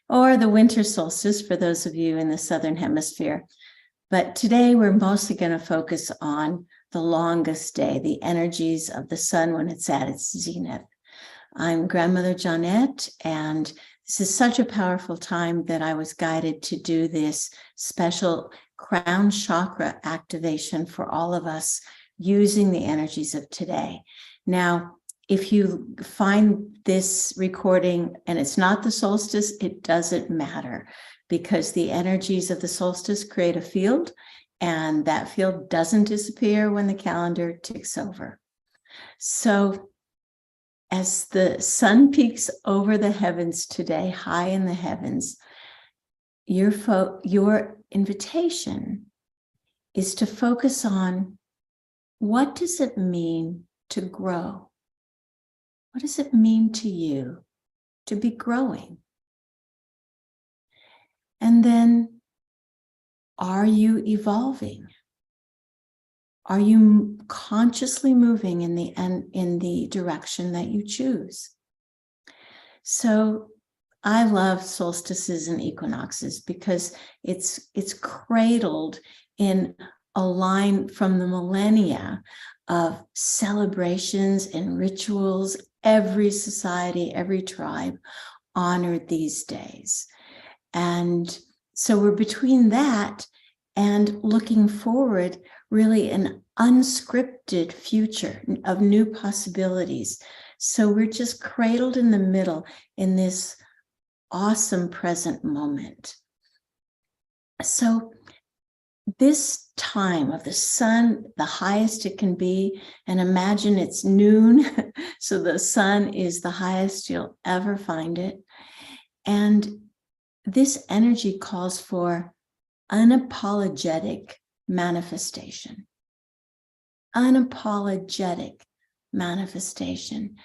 or the winter solstice for those of you in the southern hemisphere. But today we're mostly going to focus on the longest day, the energies of the sun when it's at its zenith. I'm grandmother Jonette, and this is such a powerful time that I was guided to do this special Crown Chakra Activation for all of us using the energies of today. Now, if you find this recording and it's not the solstice, it doesn't matter, because the energies of the solstice create a field, and that field doesn't disappear when the calendar ticks over. So as the sun peaks over the heavens today, high in the heavens, your invitation is to focus on, what does it mean to grow? What does it mean to you to be growing? And then, are you evolving? Are you consciously moving in the direction that you choose? So I love solstices and equinoxes because it's cradled in a line from the millennia of celebrations and rituals. Every society, every tribe honored these days. And so we're between that and looking forward, really an unscripted future of new possibilities. So we're just cradled in the middle in this awesome present moment. So this time of the sun, the highest it can be, and imagine it's noon, so the sun is the highest you'll ever find it. And this energy calls for unapologetic manifestation. Unapologetic manifestation.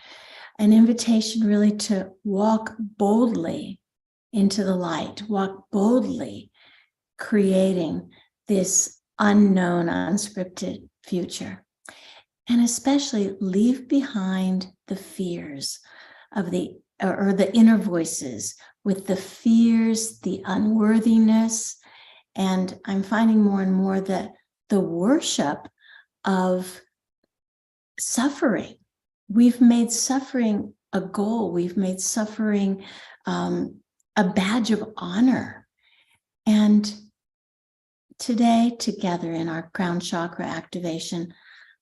An invitation really to walk boldly into the light, walk boldly, creating this unknown, unscripted future. And especially leave behind the fears of the inner voices, with the fears, the unworthiness. And I'm finding more and more that the worship of suffering. We've made suffering a goal. We've made suffering a badge of honor. And today, together in our Crown Chakra Activation,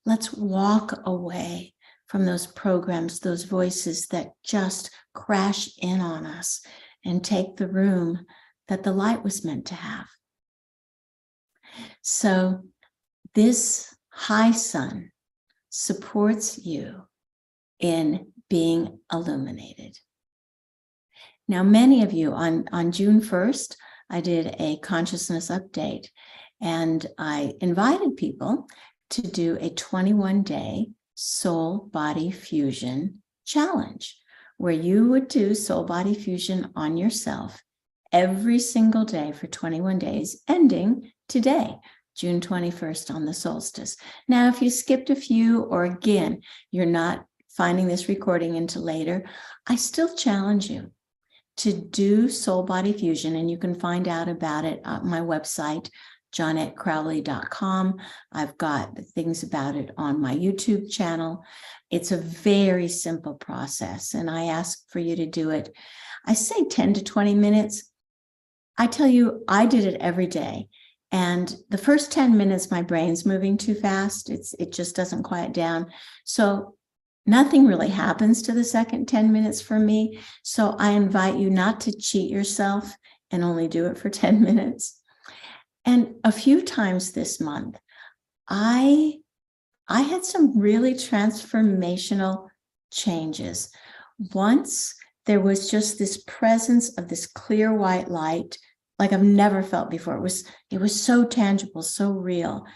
let's walk away from those programs, those voices that just crash in on us and take the room that the light was meant to have. So this high sun supports you in being illuminated. Now, many of you on June 1st, I did a consciousness update, and I invited people to do a 21-day soul body fusion challenge, where you would do soul body fusion on yourself every single day for 21 days, ending today, June 21st, on the solstice. Now, if you skipped a few, or again, you're not finding this recording until later, I still challenge you to do soul body fusion, and you can find out about it on my website, JonetteCrowley.com. I've got things about it on my YouTube channel. It's a very simple process, and I ask for you to do it. I say 10 to 20 minutes. I tell you, I did it every day. And the first 10 minutes, my brain's moving too fast. It just doesn't quiet down. So nothing really happens to the second 10 minutes for me. So I invite you not to cheat yourself and only do it for 10 minutes. And a few times this month, I had some really transformational changes. Once there was just this presence of this clear white light, like I've never felt before. It was so tangible, so real.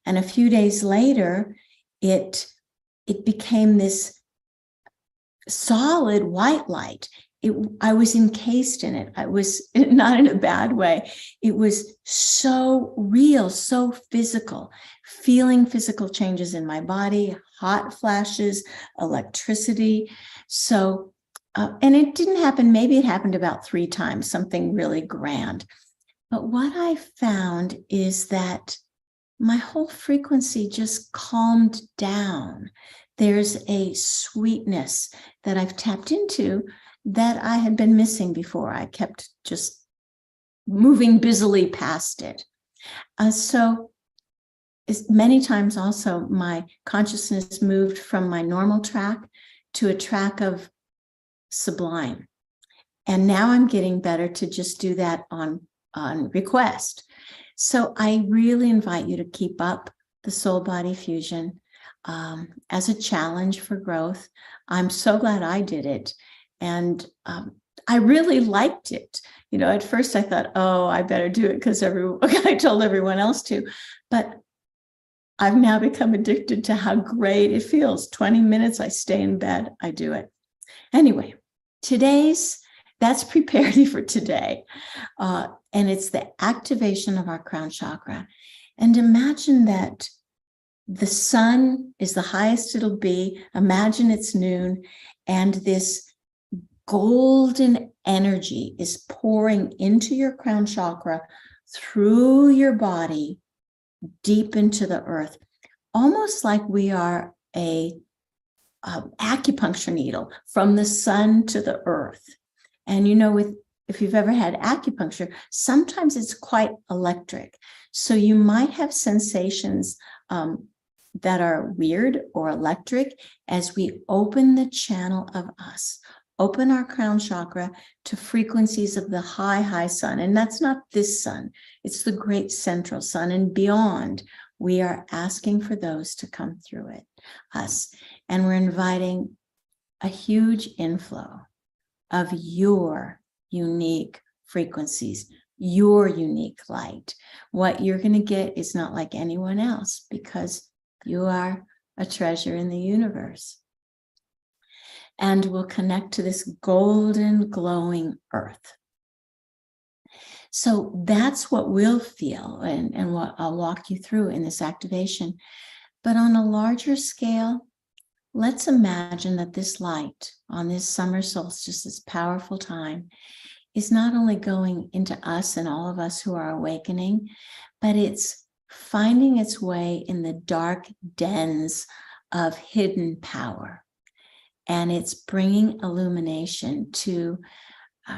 And a few days later, it became this solid white light. I was encased in it. I was not in a bad way. It was so real, so physical, feeling physical changes in my body, hot flashes, electricity. So And it didn't happen, maybe it happened about 3 times, something really grand. But what I found is that my whole frequency just calmed down. There's a sweetness that I've tapped into that I had been missing before. I kept just moving busily past it. So many times also my consciousness moved from my normal track to a track of sublime. And now I'm getting better to just do that on request. So I really invite you to keep up the soul body fusion as a challenge for growth. I'm so glad I did it. And I really liked it. You know, at first I thought, oh, I better do it because I told everyone else to. But I've now become addicted to how great it feels. 20 minutes, I stay in bed, I do it. Anyway, that's prepared you for today. And it's the activation of our crown chakra. And imagine that the sun is the highest it'll be. Imagine it's noon, and this golden energy is pouring into your crown chakra through your body, deep into the earth, almost like we are a acupuncture needle from the sun to the earth. And you know, if you've ever had acupuncture, sometimes it's quite electric. So you might have sensations that are weird or electric as we open the channel of us, open our crown chakra to frequencies of the high sun. And that's not this sun, it's the great central sun and beyond. We are asking for those to come through us. And we're inviting a huge inflow of your unique frequencies, your unique light. What you're going to get is not like anyone else because you are a treasure in the universe. And we'll connect to this golden glowing earth. So that's what we'll feel and what I'll walk you through in this activation. But on a larger scale, let's imagine that this light on this summer solstice, this powerful time, is not only going into us and all of us who are awakening, but it's finding its way in the dark dens of hidden power. And it's bringing illumination to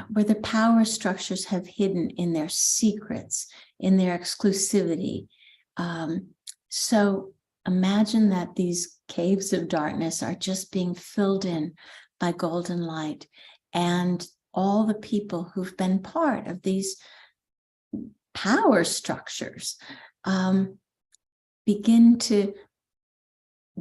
where the power structures have hidden in their secrets, in their exclusivity. So imagine that these caves of darkness are just being filled in by golden light, and all the people who've been part of these power structures begin to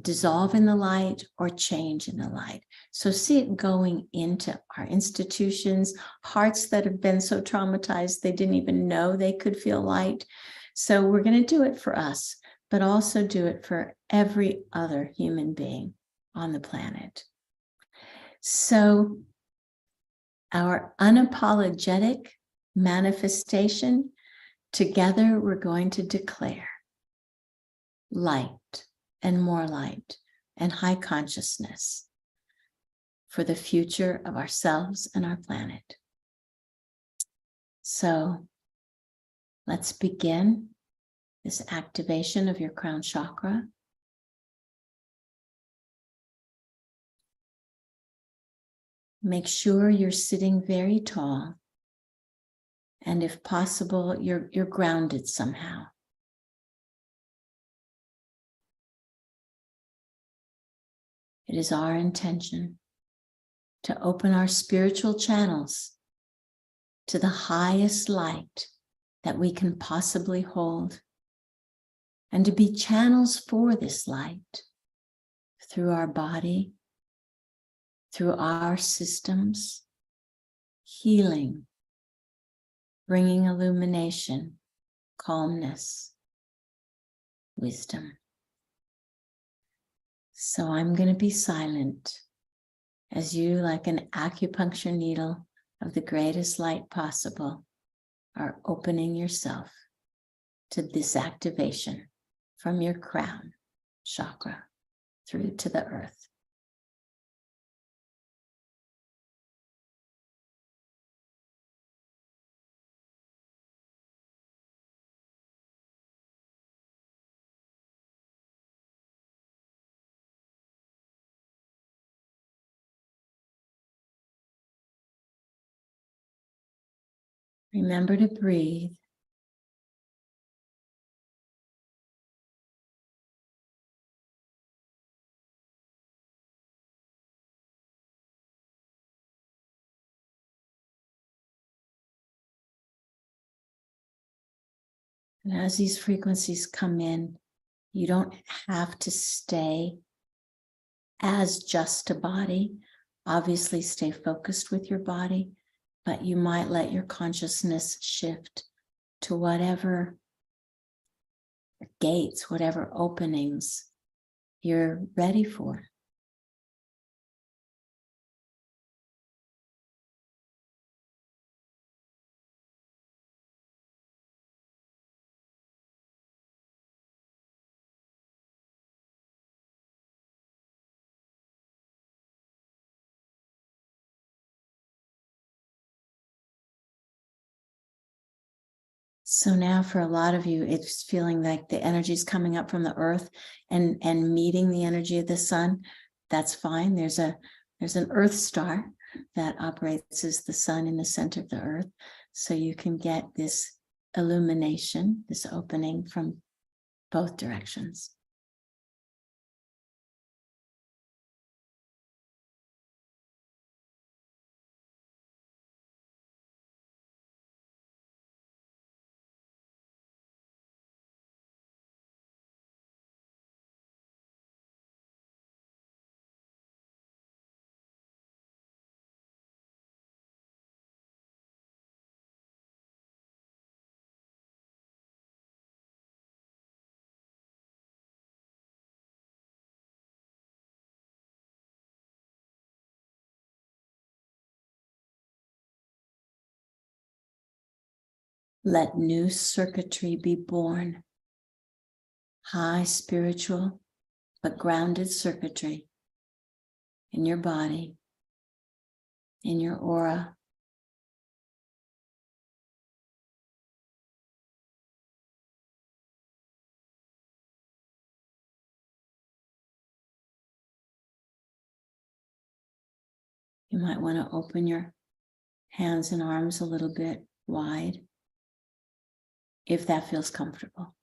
dissolve in the light or change in the light. So see it going into our institutions, hearts that have been so traumatized they didn't even know they could feel light. So we're going to do it for us, but also do it for every other human being on the planet. So our unapologetic manifestation, together we're going to declare light and more light and high consciousness for the future of ourselves and our planet. So let's begin this activation of your crown chakra. Make sure you're sitting very tall, and if possible, you're grounded somehow. It is our intention to open our spiritual channels to the highest light that we can possibly hold, and to be channels for this light through our body, through our systems, healing, bringing illumination, calmness, wisdom. So I'm going to be silent as you, like an acupuncture needle of the greatest light possible, are opening yourself to this activation from your crown chakra through to the earth. Remember to breathe. And as these frequencies come in, you don't have to stay as just a body. Obviously, stay focused with your body, but you might let your consciousness shift to whatever gates, whatever openings you're ready for. So now for a lot of you, it's feeling like the energy is coming up from the earth and meeting the energy of the sun. That's fine. There's an earth star that operates as the sun in the center of the earth. So you can get this illumination, this opening from both directions. Let new circuitry be born. High spiritual, but grounded circuitry in your body, in your aura. You might want to open your hands and arms a little bit wide, if that feels comfortable.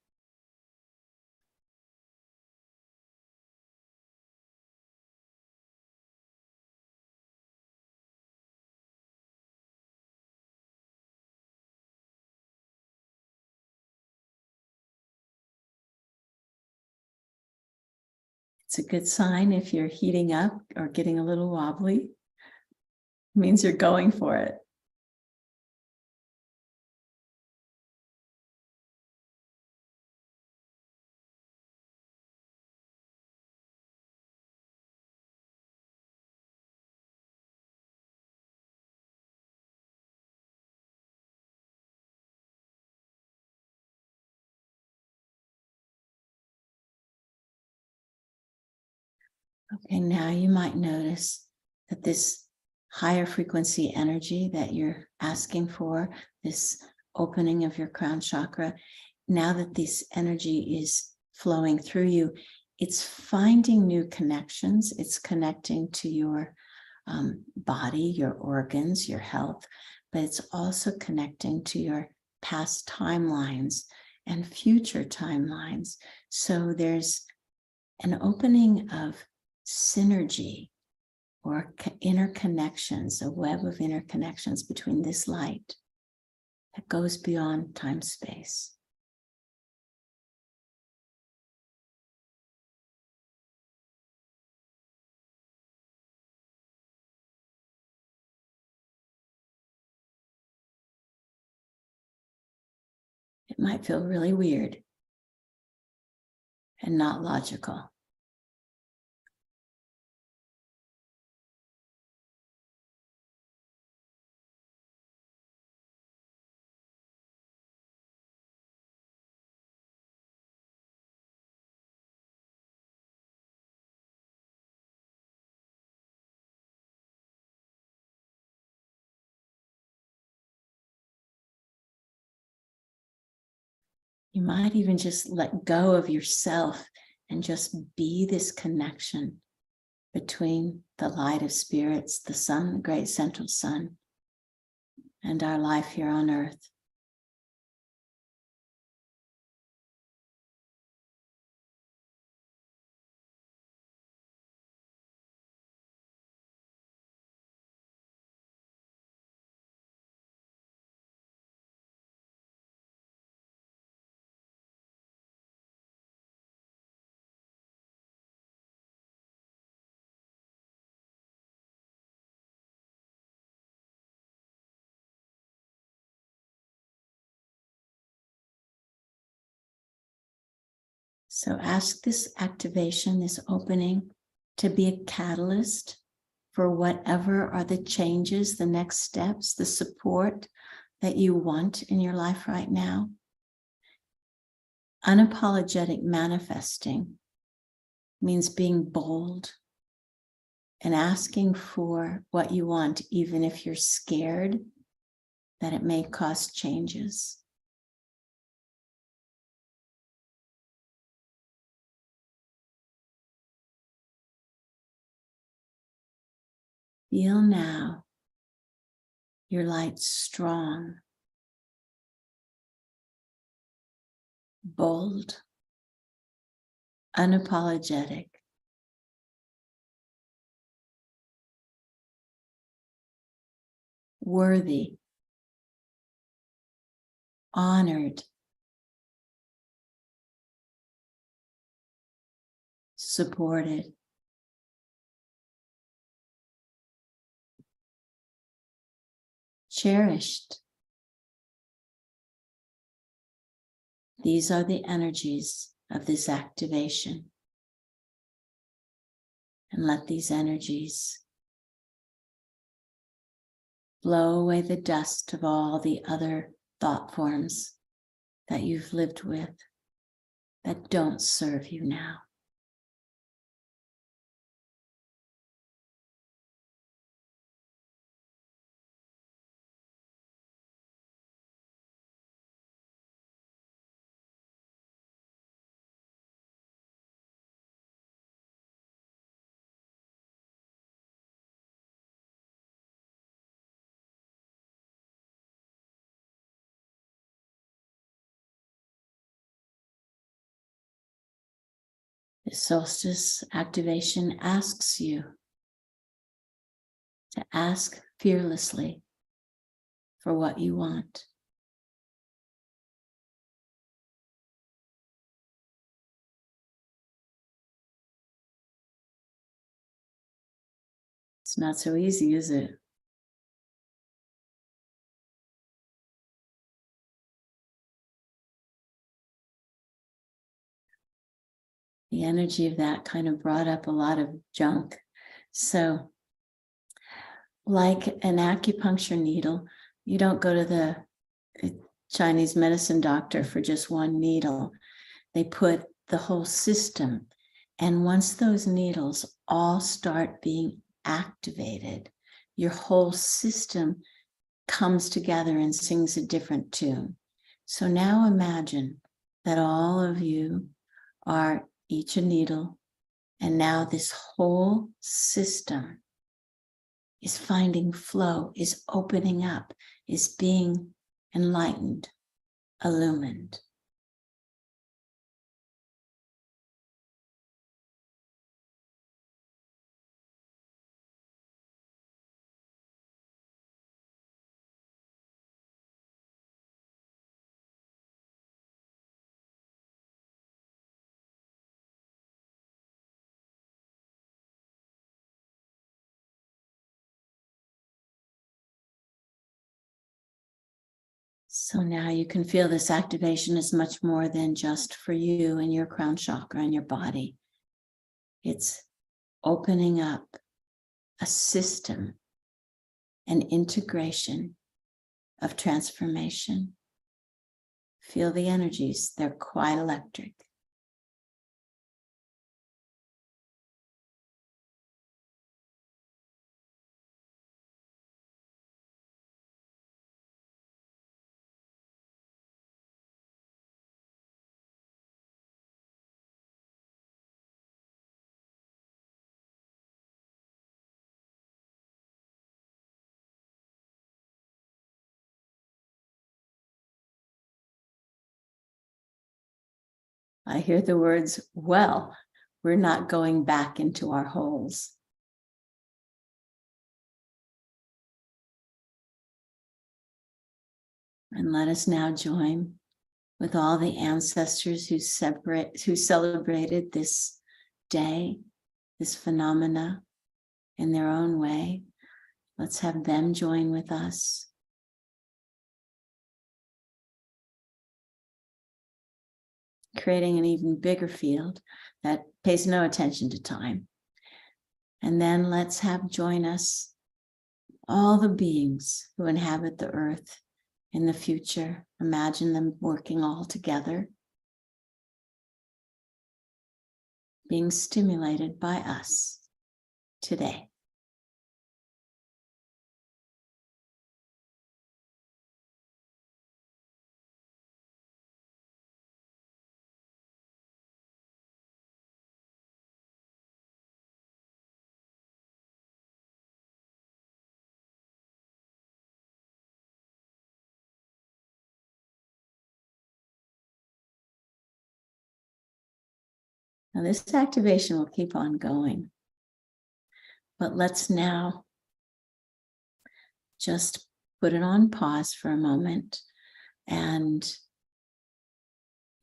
It's a good sign if you're heating up or getting a little wobbly. It means you're going for it. Okay, now you might notice that this higher frequency energy that you're asking for, this opening of your crown chakra, now that this energy is flowing through you, it's finding new connections. It's connecting to your body, your organs, your health, but it's also connecting to your past timelines and future timelines. So there's an opening of synergy or interconnections, a web of interconnections between this light that goes beyond time-space. It might feel really weird and not logical. You might even just let go of yourself and just be this connection between the light of spirits, the sun, the great central sun, and our life here on earth. So ask this activation, this opening, to be a catalyst for whatever are the changes, the next steps, the support that you want in your life right now. Unapologetic manifesting means being bold and asking for what you want, even if you're scared that it may cause changes. Feel now your light strong, bold, unapologetic, worthy, honored, supported, cherished. These are the energies of this activation. And let these energies blow away the dust of all the other thought forms that you've lived with that don't serve you now. The solstice activation asks you to ask fearlessly for what you want. It's not so easy, is it? The energy of that kind of brought up a lot of junk. So, like an acupuncture needle, you don't go to the Chinese medicine doctor for just one needle. They put the whole system. And once those needles all start being activated, your whole system comes together and sings a different tune. So now imagine that all of you are each a needle, and now this whole system is finding flow, is opening up, is being enlightened, illumined. So now you can feel this activation is much more than just for you and your crown chakra and your body. It's opening up a system, an integration of transformation. Feel the energies, they're quite electric. I hear the words, well, we're not going back into our holes. And let us now join with all the ancestors who celebrated this day, this phenomena in their own way. Let's have them join with us. Creating an even bigger field that pays no attention to time. And then let's have join us all the beings who inhabit the earth in the future. Imagine them working all together, being stimulated by us today. Now, this activation will keep on going, but let's now just put it on pause for a moment and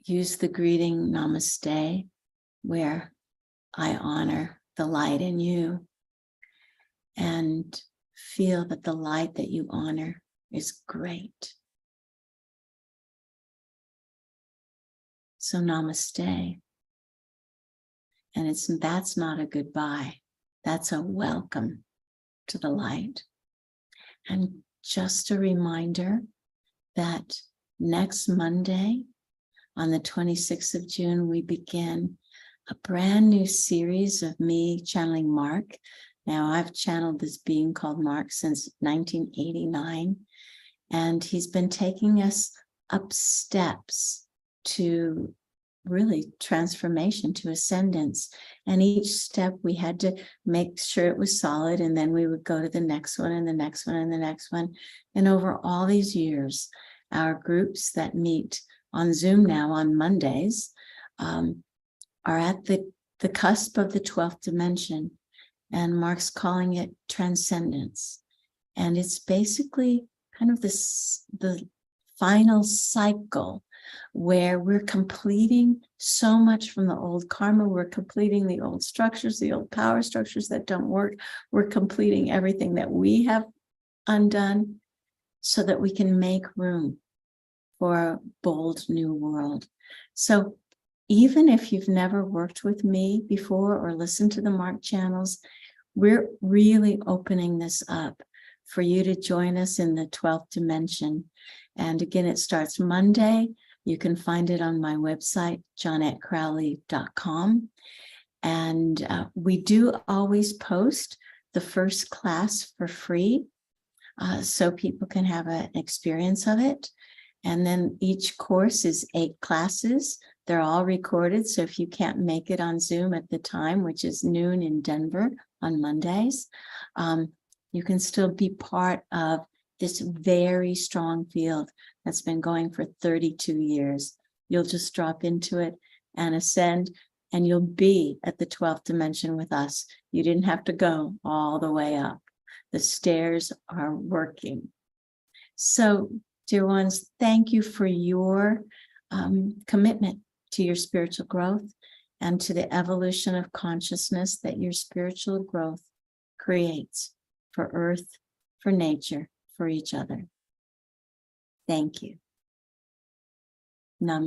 use the greeting Namaste, where I honor the light in you and feel that the light that you honor is great. So namaste. And that's not a goodbye. That's a welcome to the light. And just a reminder that next Monday, on the 26th of June, we begin a brand new series of me channeling Mark. Now, I've channeled this being called Mark since 1989, and he's been taking us up steps to really transformation, to ascendance. And each step we had to make sure it was solid, and then we would go to the next one and the next one and the next one. And over all these years, our groups that meet on Zoom now on Mondays are at the cusp of the 12th dimension. And Mark's calling it transcendence. And it's basically kind of the final cycle where we're completing so much from the old karma. We're completing the old structures, the old power structures that don't work. We're completing everything that we have undone so that we can make room for a bold new world. So even if you've never worked with me before or listened to the Mark channels, we're really opening this up for you to join us in the 12th dimension. And again, it starts Monday. You can find it on my website, jonettecrowley.com. And we do always post the first class for free, so people can have an experience of it. And then each course is 8 classes. They're all recorded. So if you can't make it on Zoom at the time, which is noon in Denver on Mondays, you can still be part of this very strong field that's been going for 32 years. You'll just drop into it and ascend, and you'll be at the 12th dimension with us. You didn't have to go all the way up. The stairs are working. So, dear ones, thank you for your commitment to your spiritual growth and to the evolution of consciousness that your spiritual growth creates for Earth, for nature, for each other. Thank you.